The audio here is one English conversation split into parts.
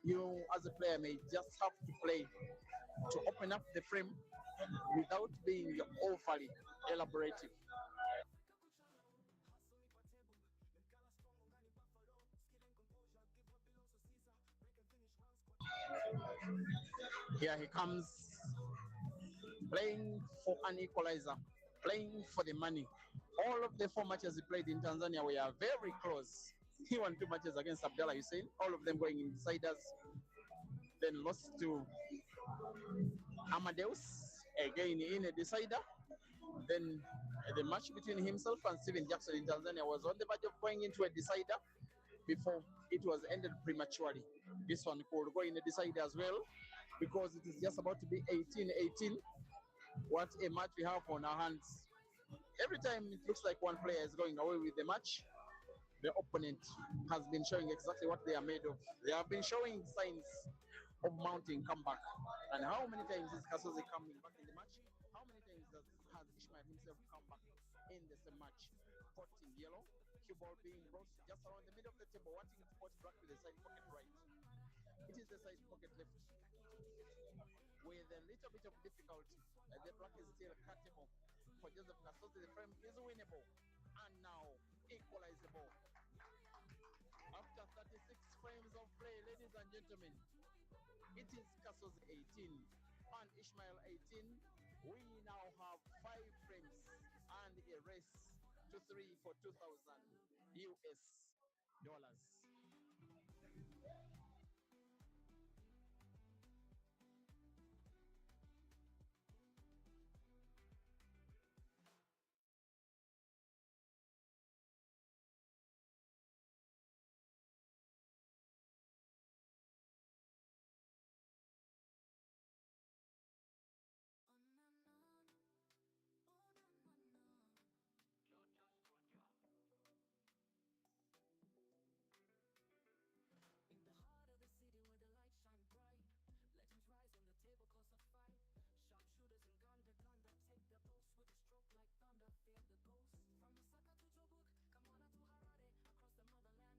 you as a player may just have to play to open up the frame without being overly elaborative. Here he comes, playing for an equalizer, playing for the money. All of the 4 matches he played in Tanzania were very close. He won 2 matches against Abdallah Hussein, all of them going insiders, then lost to Amadeus, again in a decider. Then the match between himself and Steven Jackson in Tanzania was on the verge of going into a decider before it was ended prematurely. This one could go in a decider as well because it is just about to be 18-18. What a match we have on our hands. Every time it looks like one player is going away with the match, the opponent has been showing exactly what they are made of. They have been showing signs of mounting comeback. And how many times is Kasozi coming back in the match? How many times has Ishmael himself come back in the same match? Caught in yellow, cue ball being brought just around the middle of the table, wanting to put black with the side pocket right. It is the side pocket left. With a little bit of difficulty, the black is still cuttable. For Joseph Kasozi, the frame is winnable. And now, equalizable. After 36 frames of play, ladies and gentlemen, it is Kasozi 18 and Ishmael 18. We now have 5 frames and a race to 3 for 2,000 US dollars. In the heart of the city where the lights shine bright, legends rise when the table calls a fight. Sharpshooters in Uganda, take the post with a stroke like thunder, fear the ghost. From Lusaka to Joburg, Kampala to Harare, across the motherland we struck with a magic hand. We break, we spin, we aim with grace. Pool runs deep, it's more than a race. Pool is our life, from tournaments to money matches. That's how we survive. Africa is the ground, let the legacy grow. Africa, Kuchalo. Pool is our life, from tournaments to money matches. That's how we survive. Africa is the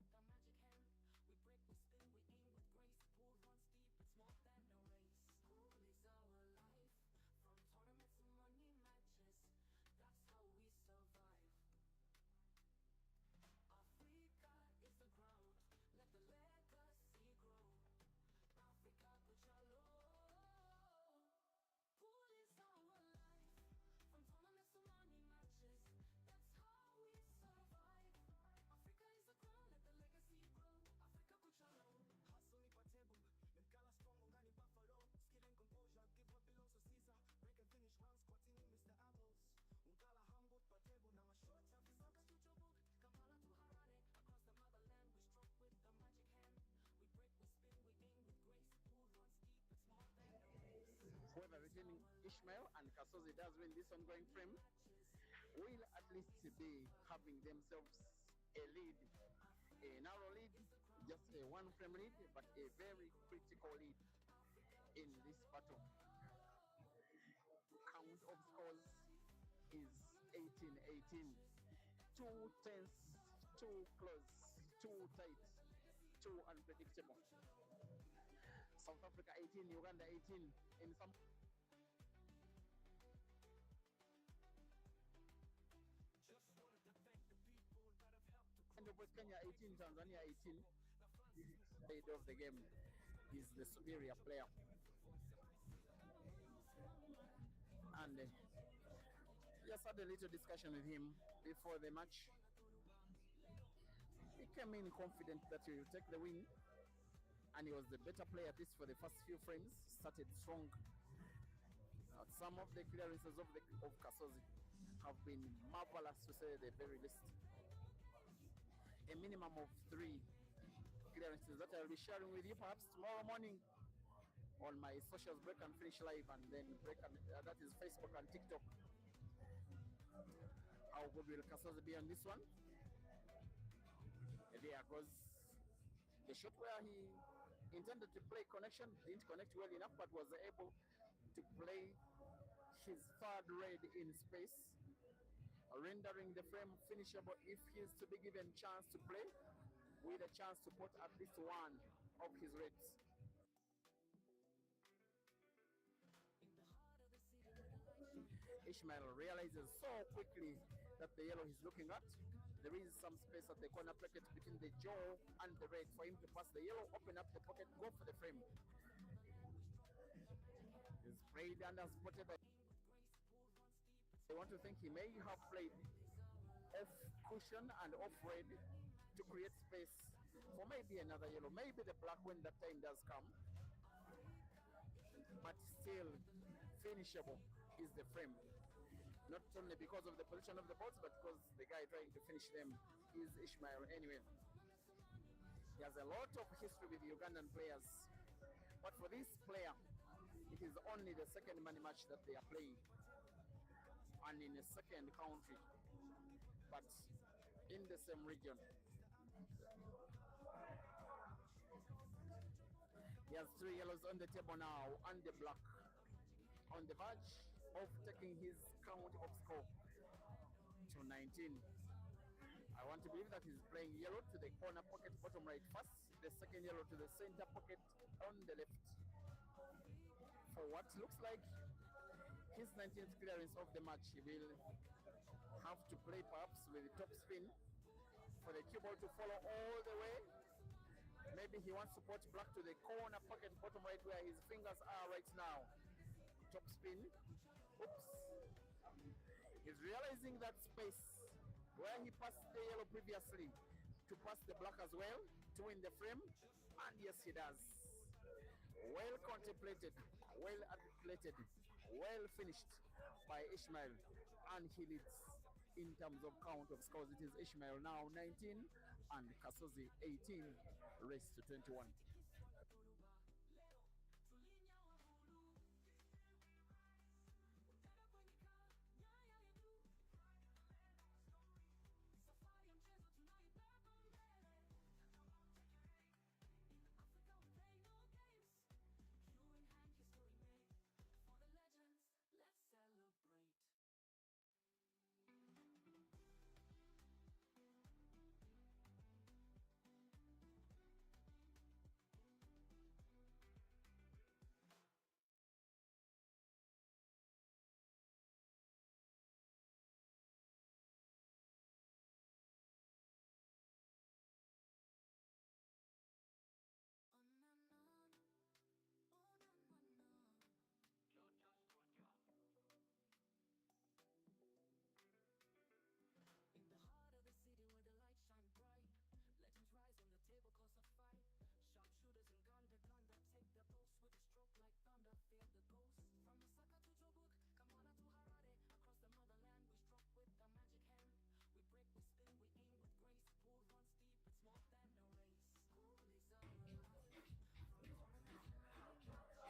ground, let the legacy grow. Africa, Kuchalo. Hustle me for table, Nkala strong, Ungani Buffalo. Skill and composure, give what belongs to Caesar. Break and finish rounds, continue Mr. Apples. Unkala humbled for table, now a short time. Lusaka to Joburg, Kampala to Harare, across the motherland we struck with the magic hand. We break, we spin, we aim with grace. Pool runs deep, it's more than a race. Whoever retaining Ishmael and Kasozi does win this ongoing frame will at least be having themselves a lead, a narrow lead, just a 1 frame lead, but a very critical lead in this battle. Count of scores is 18-18. Too tense, too close, too tight, too unpredictable. South Africa 18, Uganda 18 in some. And with Kenya 18, Tanzania 18. Head of the game is the superior player. And just had a little discussion with him before the match. He came in confident that he will take the win, and he was the better player, at least for the first few frames. Started strong. Some of the clearances of Kasozi have been marvelous, to say the very least. A minimum of 3 clearances that I'll be sharing with you perhaps tomorrow morning on my socials, Break and Finish Live, and then that is Facebook and TikTok. How good will Kasozi be on this one? There goes the shot where he intended to play connection, didn't connect well enough, but was able to play his 3rd red in space, rendering the frame finishable if he is to be given chance to play, with a chance to put at least 1 of his reds. ISHMAEL realizes so quickly that the yellow he's looking at, there is some space at the corner pocket between the jaw and the red for him to pass the yellow, open up the pocket, go for the frame. He's played and has spotted by. I want to think he may have played off cushion and off red to create space for maybe another yellow, maybe the black when that time does come. But still finishable is the frame. Not only because of the position of the boards, but because the guy trying to finish them is ISHMAEL anyway. He has a lot of history with Ugandan players, but for this player, it is only the second money match that they are playing, and in a second country, but in the same region. He has 3 yellows on the table now, and the black on the verge of taking his count of score to 19. I want to believe that he's playing yellow to the corner pocket bottom right first, the second yellow to the center pocket on the left. For what looks like his 19th clearance of the match, he will have to play perhaps with the top spin for the cue ball to follow all the way. Maybe he wants to put black to the corner pocket bottom right where his fingers are right now. Top spin. Oops. He's realizing that space where he passed the yellow previously to pass the black as well to win the frame, and yes he does. Well contemplated, well articulated, well finished by ISHMAEL, and he leads in terms of count of scores. It is ISHMAEL now 19 and KASOZI 18, race to 21.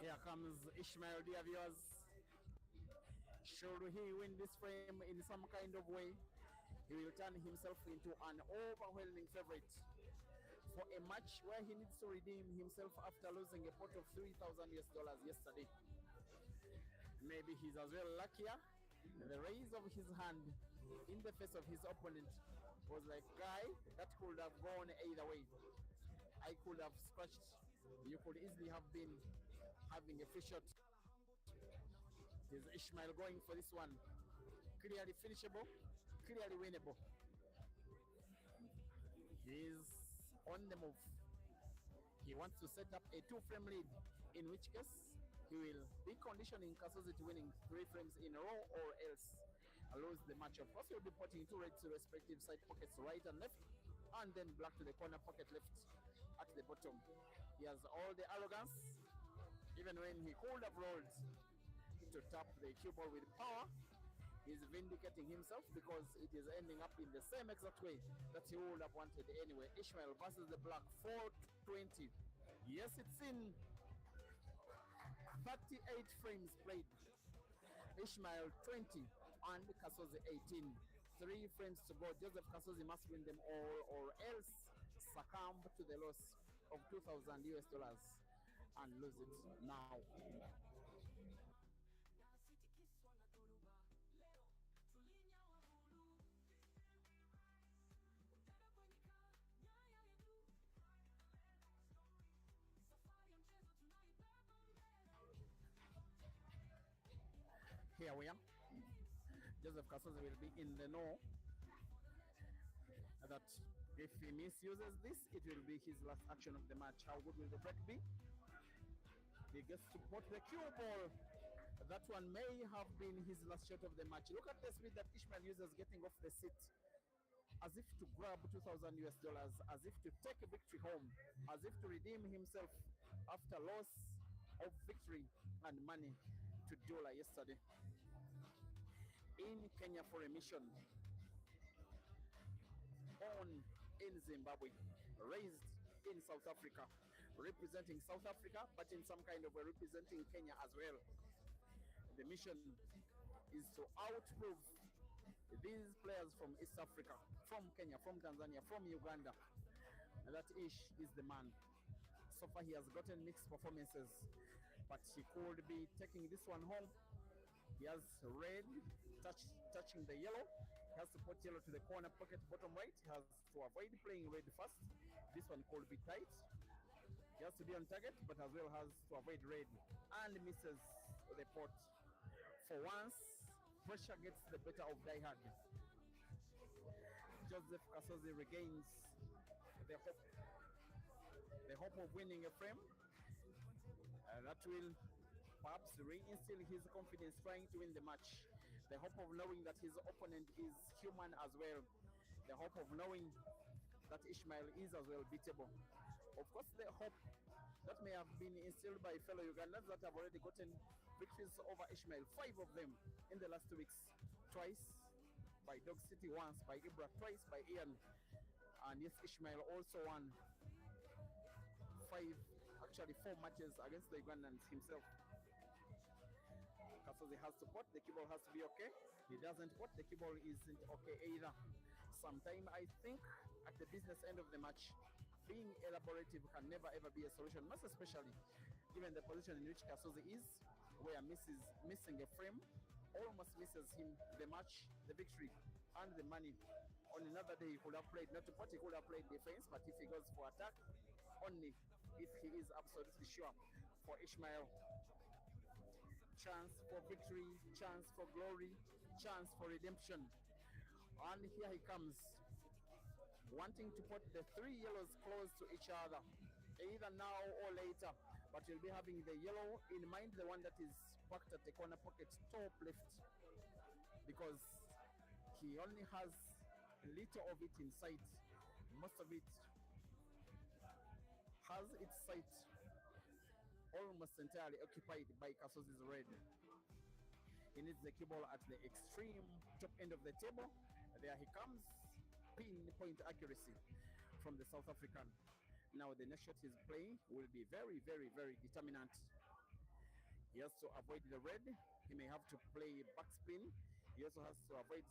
Here comes ISHMAEL, dear viewers. Should he win this frame in some kind of way, he will turn himself into an overwhelming favorite for a match where he needs to redeem himself after losing a pot of $3,000 yesterday. Maybe he's as well luckier. The raise of his hand in the face of his opponent was like, guy, that could have gone either way. I could have scratched. You could easily have been having a free shot. It is ISHMAEL going for this one. Clearly finishable, clearly winnable. He is on the move. He wants to set up a 2-frame lead, in which case he will be conditioning KASOZI to winning 3 frames in a row, or else lose the match. Of course, he'll be putting 2 reds to respective side pockets, right and left, and then black to the corner pocket left at the bottom. He has all the arrogance, even when he could have rolled to tap the cue ball with power. He's vindicating himself because it is ending up in the same exact way that he would have wanted anyway. ISHMAEL versus the black, 420. Yes, it's in 38 frames played. ISHMAEL 20 and KASOZI 18. 3 frames to go. Joseph KASOZI must win them all, or else succumb to the loss of $2,000 and lose it now. Here we are. Joseph Kasozi will be in the know that if he misuses this, it will be his last action of the match. How good will the break be? He gets to put the cue ball. That one may have been his last shot of the match. Look at the speed that ISHMAEL uses getting off the seat, as if to grab $2,000 US, as if to take a victory home, as if to redeem himself after loss of victory and money to Dola yesterday. In Kenya for a mission, born in Zimbabwe, raised in South Africa, representing South Africa, but in some kind of way representing Kenya as well. The mission is to outprove these players from East Africa, from Kenya, from Tanzania, from Uganda, that Ish is the man. So far he has gotten mixed performances, but he could be taking this one home. He has red touching the yellow. He has to put yellow to the corner pocket bottom right. He has to avoid playing red first. This one could be tight. He has to be on target, but as well has to avoid red, and misses the pot. For once, pressure gets the better of Die Hard. Joseph Kasozi regains the hope of winning a frame. That will perhaps reinstill his confidence trying to win the match. The hope of knowing that his opponent is human as well. The hope of knowing that ISHMAEL is as well beatable. Of course, the hope that may have been instilled by fellow Ugandans that have already gotten victories over ISHMAEL, 5 of them in the last 2 weeks. Twice by Dog City, once by Ibra, twice by Ian. And yes, ISHMAEL also won 4 matches against the Ugandans himself. Kasozi has to pot, the cue ball has to be okay. He doesn't pot, the cue ball isn't okay either. Sometime I think at the business end of the match, being elaborative can never ever be a solution, most especially given the position in which Kasozi is, where missing a frame almost misses him the match, the victory, and the money. On another day, he could have played not to pot, he could have played defense, but if he goes for attack, only if he is absolutely sure for ISHMAEL. Chance for victory, chance for glory, chance for redemption. And here he comes, wanting to put the 3 yellows close to each other, either now or later, but he'll be having the yellow in mind, the one that is packed at the corner pocket top left, because he only has little of it in sight. Most of it has its sight almost entirely occupied by Kasozi's red. He needs the cue ball at the extreme top end of the table. There he comes, pinpoint accuracy from the South African. Now the next shot he's playing will be very, very, very determinant. He has to avoid the red. He may have to play backspin. He also has to avoid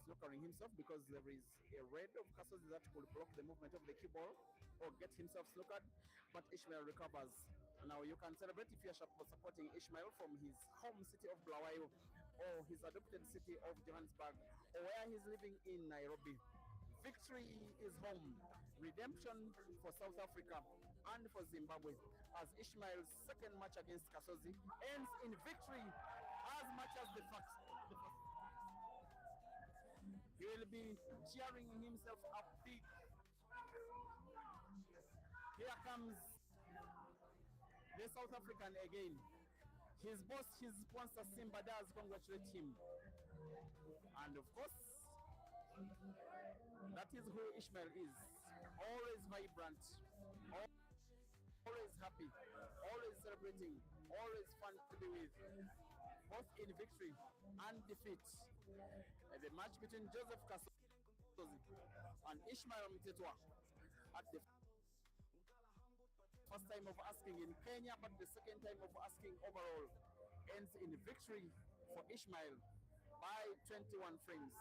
snookering himself, because there is a red of Kasozi that could block the movement of the cue ball or get himself snookered, but ISHMAEL recovers. Now you can celebrate if you're supporting ISHMAEL from his home city of Bulawayo, or his adopted city of Johannesburg, or where he's living in Nairobi. Victory is home. Redemption for South Africa and for Zimbabwe, as ISHMAEL's second match against Kasozi ends in victory as much as the first. He will be cheering himself up big. Here comes the South African again. His boss, his sponsor Simba does congratulate him. And of course, that is who ISHMAEL is. Always vibrant, always happy, always celebrating, always fun to be with, both in victory and defeat. The match between Joseph Kasozi and ISHMAEL MTHETHWA, at the first time of asking in Kenya, but the second time of asking overall, ends in victory for ISHMAEL by 21 frames.